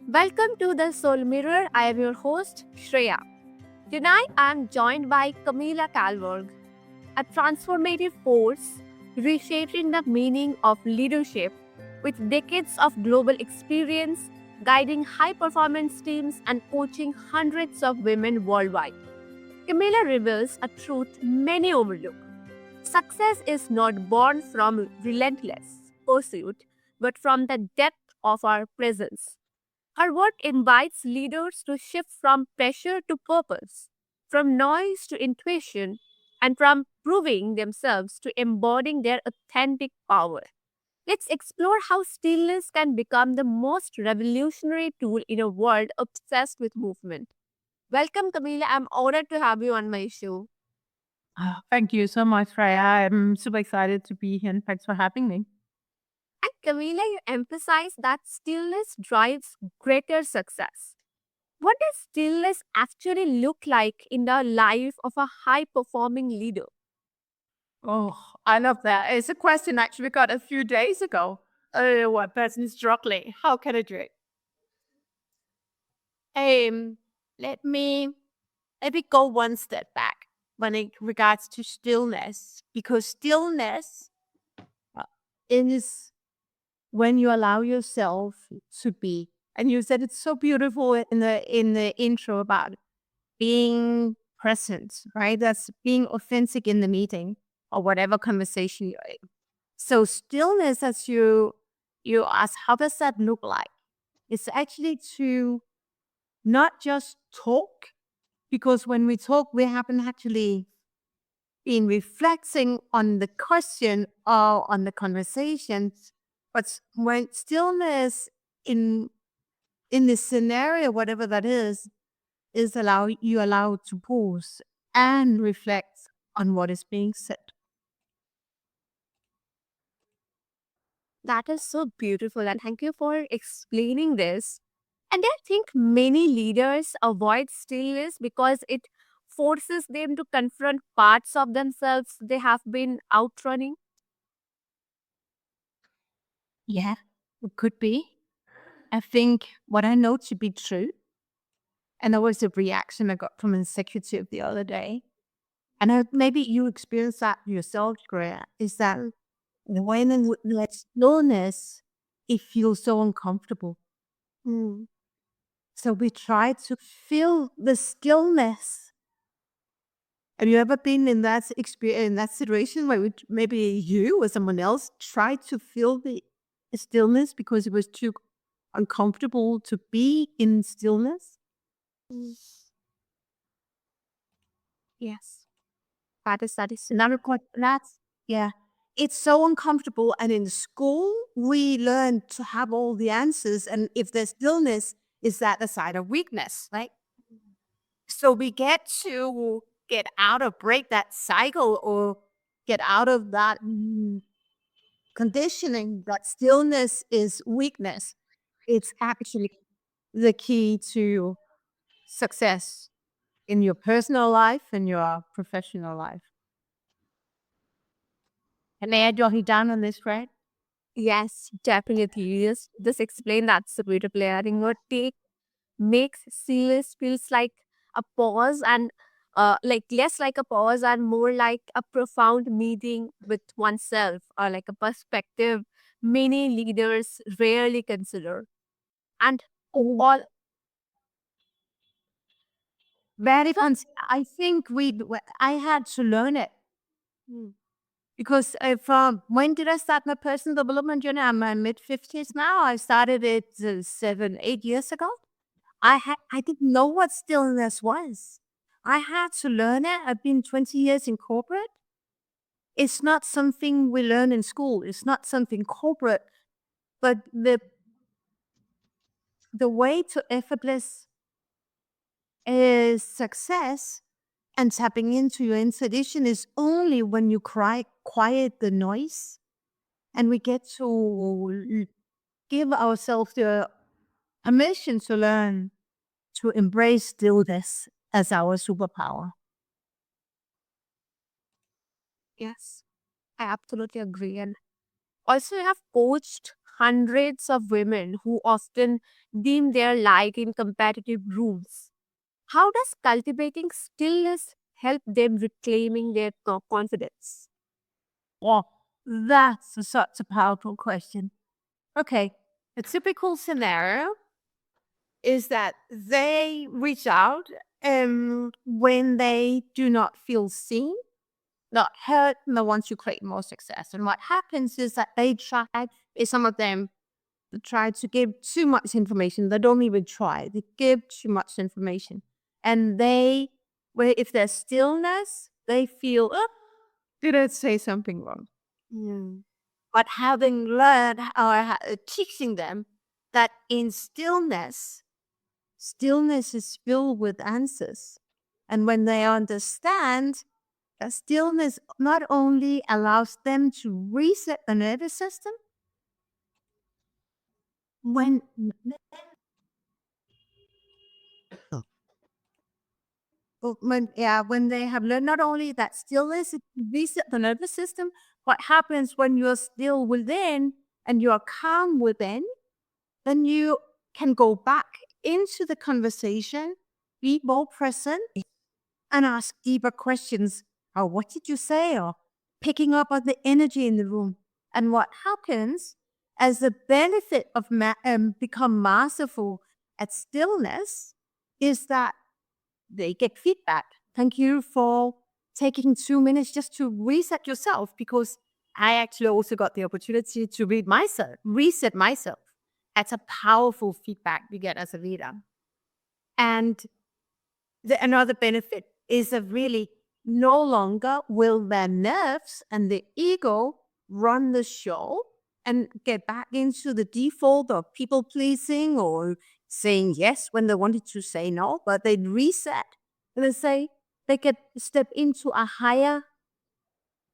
Welcome to the Soul Mirror. I am your host, Shreya. Tonight I am joined by Camilla Calberg, a transformative force reshaping the meaning of leadership with decades of global experience, guiding high performance teams and coaching hundreds of women worldwide. Camilla reveals a truth many overlook. Success is not born from relentless pursuit, but from the depth of our presence. Her work invites leaders to shift from pressure to purpose, from noise to intuition, and from proving themselves to embodying their authentic power. Let's explore how stillness can become the most revolutionary tool in a world obsessed with movement. Welcome, Camila. I'm honored to have you on my show. Thank you so much, Freya. I'm super excited to be here and thanks for having me. And Camila, you emphasize that stillness drives greater success. What does stillness actually look like in the life of a high performing leader? Oh, I love that. It's a question actually we got a few days ago. What person is struggling? How can I do it? Um, let me let me go one step back when it regards to stillness, because stillness uh, is when you allow yourself to be. And you said it's so beautiful in the intro about being present, right? That's being authentic in the meeting or whatever conversation you're in. So stillness, as you ask, how does that look like? It's actually to not just talk, because when we talk, we haven't actually been reflecting on the question or on the conversation. But when stillness in in this scenario, whatever that is allowed to pause and reflect on what is being said. That is so beautiful, and thank you for explaining this. And I think many leaders avoid stillness because it forces them to confront parts of themselves they have been outrunning. Yeah, it could be. I think what I know to be true, and there was a reaction I got from an executive the other day, and maybe you experienced that yourself, Greer, is that when in like stillness, it feels so uncomfortable. Hmm. So we try to feel the stillness. Have you ever been in that experience, in that situation where maybe you or someone else tried to feel the stillness because it was too uncomfortable to be in stillness? Mm. Yes, that is And I'm quite that's yeah. It's so uncomfortable. And in school, we learn to have all the answers. And if there's stillness, is that a sign of weakness, right? So we get to get out of break that cycle or get out of that conditioning that stillness is weakness. It's actually the key to success in your personal life and your professional life. Can I add your down on this, right? yes, definitely. Just explain that so beautifully. I think your take makes stillness feels like a pause and like less like a pause and more like a profound meeting with oneself or like a perspective many leaders rarely consider. And all Very fun. I think I had to learn it Hmm. because from when did I start my personal development journey? I'm in my mid 50s now. I started it 7, 8 years ago. I didn't know what stillness was. I had to learn it. I've been 20 years in corporate. It's not something we learn in school. It's not something corporate, but the way to effortless is success and tapping into your intuition is only when you quiet the noise and we get to give ourselves the permission to learn to embrace stillness as our superpower. yes, I absolutely agree. And also, you have coached hundreds of women who often dim their light in competitive rooms. How does cultivating stillness help them reclaiming their confidence? Well, such a powerful question. Okay, a typical scenario is that they reach out when they do not feel seen, not heard, and they want to create more success. And what happens is that some of them try to give too much information. They don't even try. They give too much information. And if there's stillness, they feel, oh, did I say something wrong? Mm. But having learned teaching them that in stillness, stillness is filled with answers. And when they understand that stillness not only allows them to reset the nervous system, when when they have learned not only that stillness reset the nervous system, what happens when you're still within and you're calm within, then you can go back into the conversation, be more present, and ask deeper questions. Oh, what did you say? Or picking up on the energy in the room. And what happens as the benefit of become masterful at stillness is that they get feedback. Thank you for taking 2 minutes just to reset yourself, because I actually also got the opportunity to reset myself. That's a powerful feedback you get as a leader. And another benefit is that really no longer will their nerves and the ego run the show and get back into the default of people pleasing or saying yes when they wanted to say no, but they reset and they can step into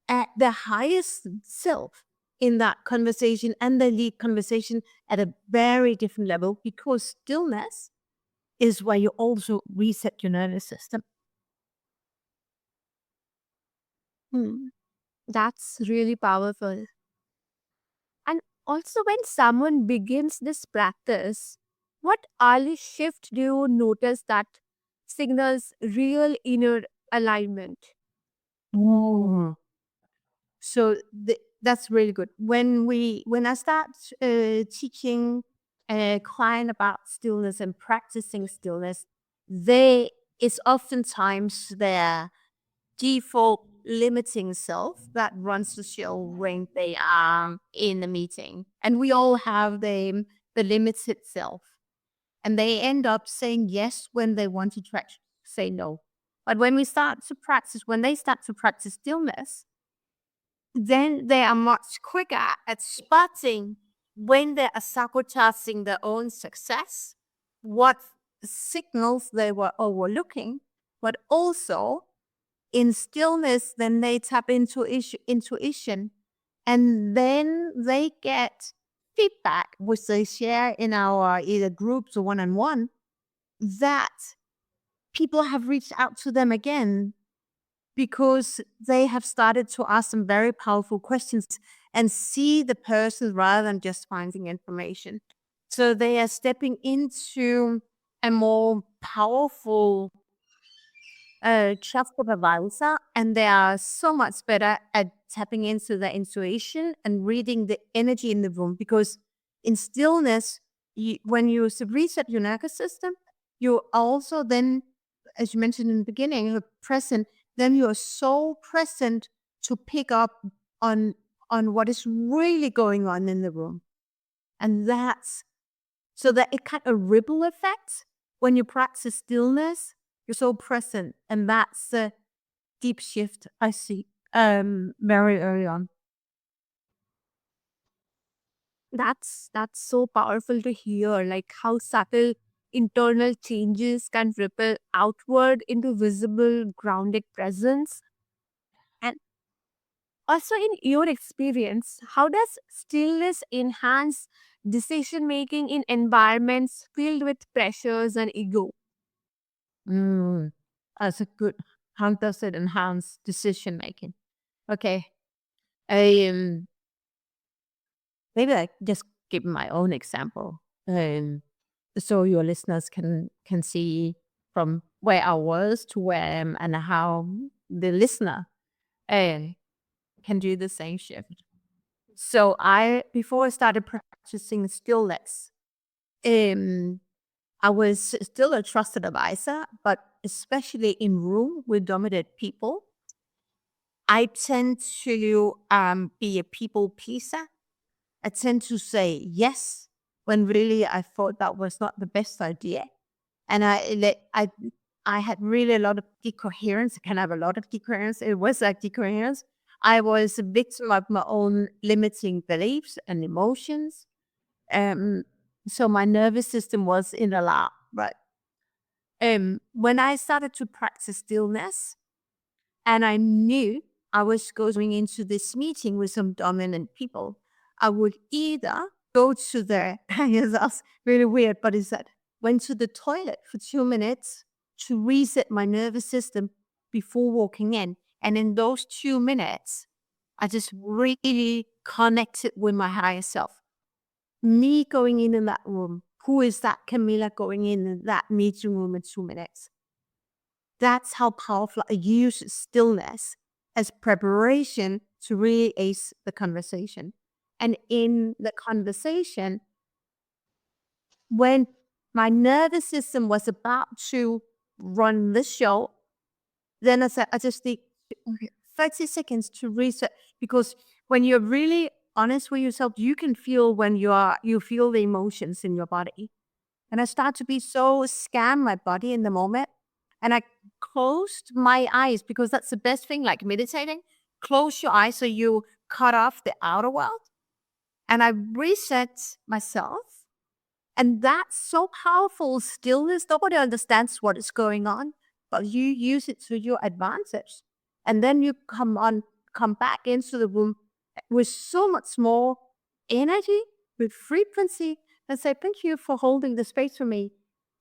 at the highest self in that conversation, and they lead conversation at a very different level, because stillness is where you also reset your nervous system. Hmm, that's really powerful. And also, when someone begins this practice, what early shift do you notice that signals real inner alignment? Mm. So that's really good. When I start teaching a client about stillness and practicing stillness, it's oftentimes their default limiting self that runs the show when they are in a meeting. And we all have the limited self. And they end up saying yes when they want to say no. But when they start to practice stillness, then they are much quicker at spotting when they are sabotaging their own success, what signals they were overlooking, but also in stillness, then they tap into intuition, and then they get feedback, which they share in our either groups or one-on-one, that people have reached out to them again because they have started to ask some very powerful questions and see the person rather than just finding information. So they are stepping into a more powerful trust advisor, and they are so much better at tapping into the intuition and reading the energy in the room, because in stillness, when you reset your nervous system, you also then, as you mentioned in the beginning, you're present. Then you are so present to pick up on what is really going on in the room, and that's so that it kind of ripple effect. When you practice stillness, you're so present, and that's the deep shift I see very early on. That's so powerful to hear, like how subtle internal changes can ripple outward into visible grounded presence. And also, in your experience, how does stillness enhance decision making in environments filled with pressures and ego? Mm, that's a good. How does it enhance decision making? Okay, maybe like just give my own example, so your listeners can see from where I was to where I am and how the listener uh, can do the same shift. So before I started practicing stillness, um, I was still a trusted advisor, but especially in room with dominant people, I tend to be a people pleaser. I tend to say yes when really I thought that was not the best idea. And I had really a lot of decoherence. I can have a lot of decoherence. It was like decoherence. I was a victim of my own limiting beliefs and emotions. Um, so my nervous system was in alarm. Right. When I started to practice stillness, and I knew I was going into this meeting with some dominant people, I would either go to the, yes, that's really weird, but is that went to the toilet for 2 minutes to reset my nervous system before walking in. And in those 2 minutes, I just really connected with my higher self. Me going in that room, who is that Camilla going in that meeting room in 2 minutes? That's how powerful I use stillness as preparation to really ace the conversation. And in the conversation, when my nervous system was about to run the show, then I said, I just need okay, 30 seconds to reset. Because when you're really honest with yourself, you can feel when you feel the emotions in your body. And I start to be so scan my body in the moment. And I closed my eyes because that's the best thing, like meditating. Close your eyes so you cut off the outer world. And I reset myself. And that's so powerful. Stillness, nobody understands what is going on, but you use it to your advantage. And then you come back into the room with so much more energy, with frequency, and say, thank you for holding the space for me.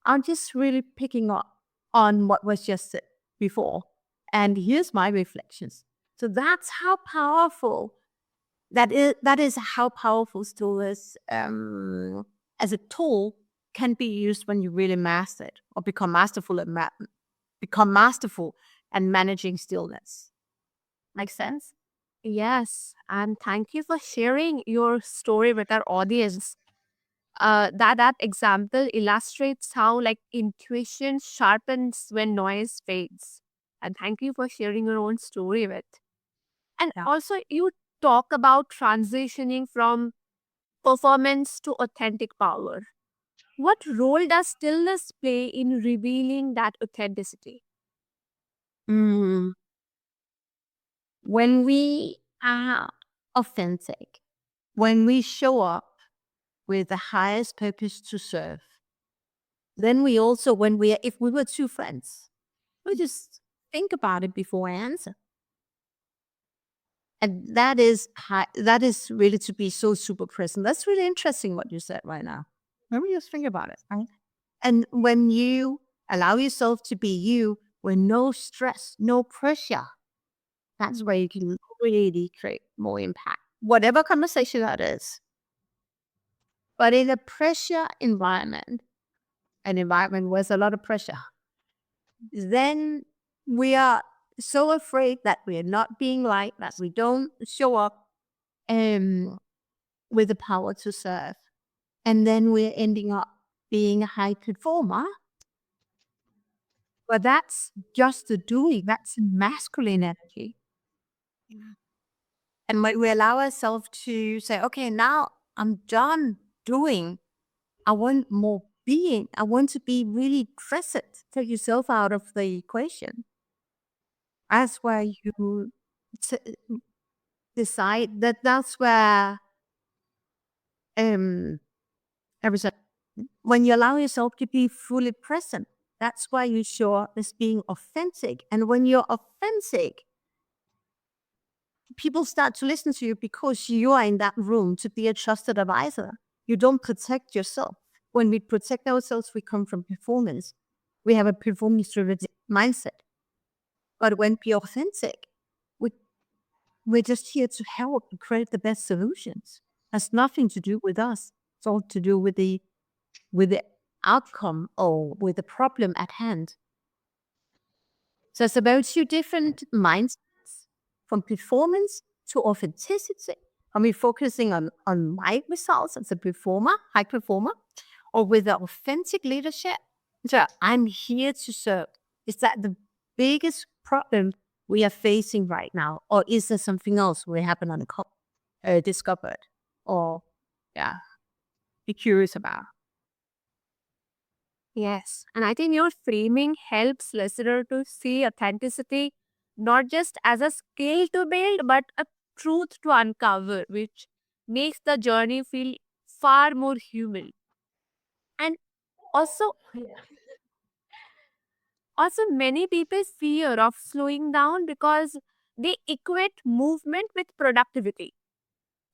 I'm just really picking up on what was just said before. And here's my reflections. So that's how powerful that is how powerful stillness as a tool can be used when you really master it or become masterful and managing stillness. Make sense? Yes, and thank you for sharing your story with our audience. That example illustrates how like intuition sharpens when noise fades. And thank you for sharing your own story with. And Yeah. also, you talk about transitioning from performance to authentic power. What role does stillness play in revealing that authenticity? Mm, when we are authentic, when we show up with the highest purpose to serve, then we also, if we were two friends, we just think about it before I answer. And that is really to be so super present. That's really interesting what you said right now. Let me just think about it. Right? And when you allow yourself to be you with no stress, no pressure, that's where you can really create more impact. Whatever conversation that is. But in a pressure environment, an environment with a lot of pressure, then we are so afraid that we are not being liked, that we don't show up with the power to serve. And then we're ending up being a high performer. But that's just the doing, that's masculine energy. Yeah. And when we allow ourselves to say, okay, now I'm done doing, I want more being, I want to be really present, take yourself out of the equation. That's where you t- decide that's where um every when you allow yourself to be fully present, that's why you show up as being authentic. And when you're authentic, people start to listen to you because you are in that room to be a trusted advisor. You don't protect yourself. When we protect ourselves, we come from performance. We have a performance-driven mindset. But when we're authentic, we, we're just here to help and create the best solutions. has nothing to do with us. It's all to do with the outcome or with the problem at hand. So it's about two different mindsets, from performance to authenticity. Are we focusing on my results as a performer, high performer, or with the authentic leadership? So I'm here to serve. Is that the biggest problem we are facing right now? Or is there something else we haven't discovered? Or, yeah, be curious about. Yes. And I think your framing helps listener to see authenticity not just as a skill to build, but a truth to uncover, which makes the journey feel far more human. And also, many people fear of slowing down because they equate movement with productivity.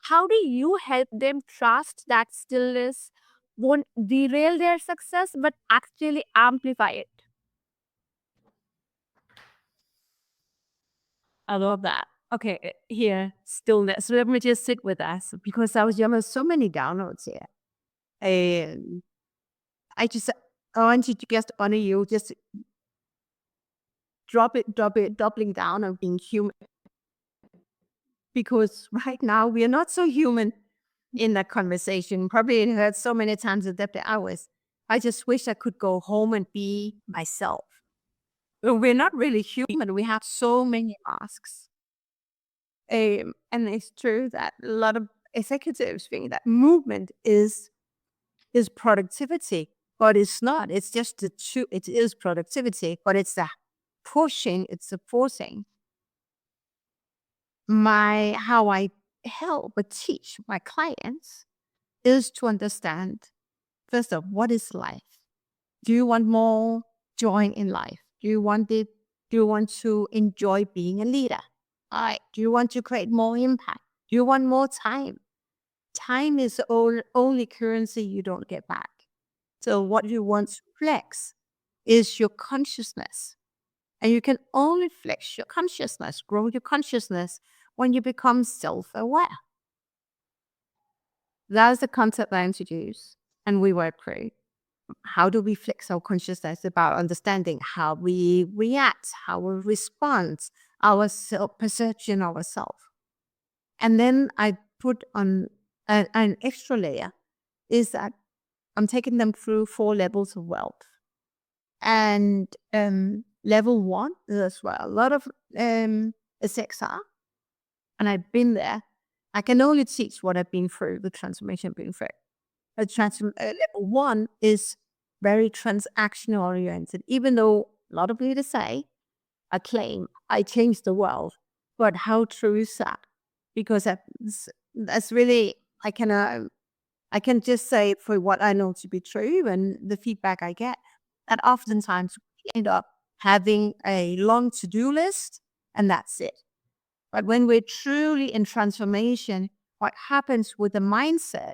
How do you help them trust that stillness won't derail their success but actually amplify it? I love that. Okay, here, stillness. So let me just sit with us because I was having so many downloads here. And I want you to just honor you, just doubling down on being human. Because right now we are not so human in that conversation. Probably heard so many times that hours. I just wish I could go home and be myself. But we're not really human. We have so many masks. And it's true that a lot of executives think that movement is productivity, but it's not. It's just the true. It is productivity, but it's the pushing. It's the forcing. How I help or teach my clients is to understand first of what is life. Do you want more joy in life? Do you want it? Do you want to enjoy being a leader? All right. Do you want to create more impact? Do you want more time? Time is the only currency you don't get back. So what you want to flex is your consciousness. And you can only flex your consciousness, grow your consciousness when you become self-aware. That's the concept I introduce and we work through. How do we flex our consciousness about understanding how we react, how we respond, our self-perception of ourselves? And then I put on an extra layer is that I'm taking them through 4 levels of wealth. And level 1 is where a lot of execs are. And I've been there. I can only teach what I've been through, the transformation I've been through. Level 1 is very transaction oriented, even though a lot of leaders say, I claim I changed the world. But how true is that? Because that's really, I can just say for what I know to be true and the feedback I get, that oftentimes we end up having a long to-do list and that's it. But when we're truly in transformation, what happens with the mindset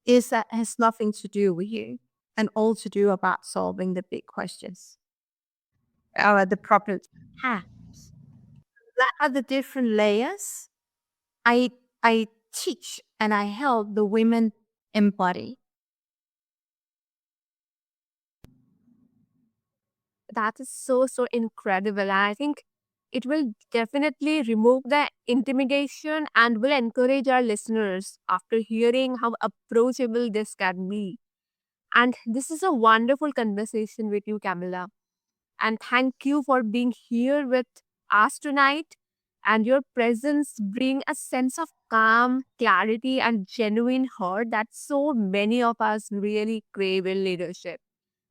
is that it has nothing to do with you and all to do about solving the big questions or the problems. That are the different layers I teach and I help the women embody. That is so, so incredible. And I think it will definitely remove the intimidation and will encourage our listeners after hearing how approachable this can be. And this is a wonderful conversation with you, Camilla. And thank you for being here with us tonight. And your presence bring a sense of calm, clarity, and genuine heart that so many of us really crave in leadership.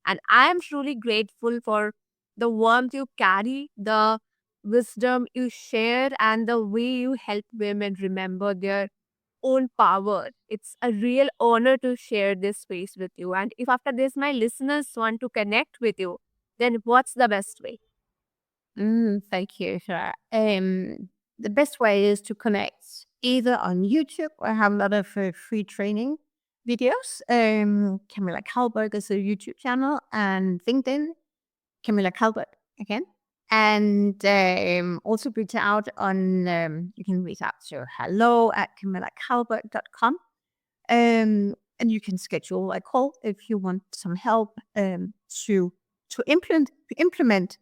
And I am truly grateful for the warmth you carry, the wisdom you share, and the way you help women remember their own power. It's a real honor to share this space with you. And if after this my listeners want to connect with you, then what's the best way? Thank you, Shreya. The best way is to connect either on YouTube. I have a lot of free training videos. Camilla Calberg is a YouTube channel, and LinkedIn, Camilla Calberg again. And also reach out on, you can reach out to hello@camillacalberg.com. And you can schedule a call if you want some help to implement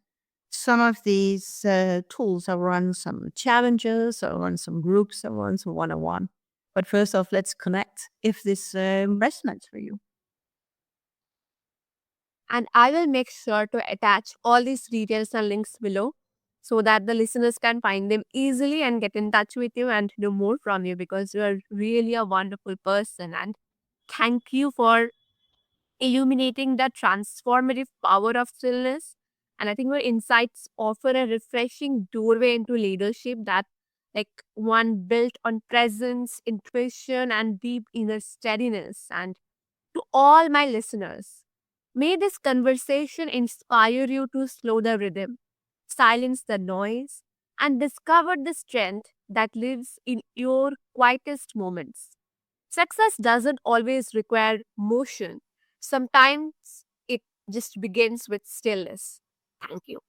some of these tools. I run some challenges, I run some groups, I run some one-on-one. But first off, let's connect if this resonates for you. And I will make sure to attach all these details and links below so that the listeners can find them easily and get in touch with you and know more from you, because you are really a wonderful person. And thank you for illuminating the transformative power of stillness. And I think your insights offer a refreshing doorway into leadership, that like one built on presence, intuition, and deep inner steadiness. And to all my listeners, may this conversation inspire you to slow the rhythm, silence the noise, and discover the strength that lives in your quietest moments. Success doesn't always require motion. Sometimes it just begins with stillness. Thank you.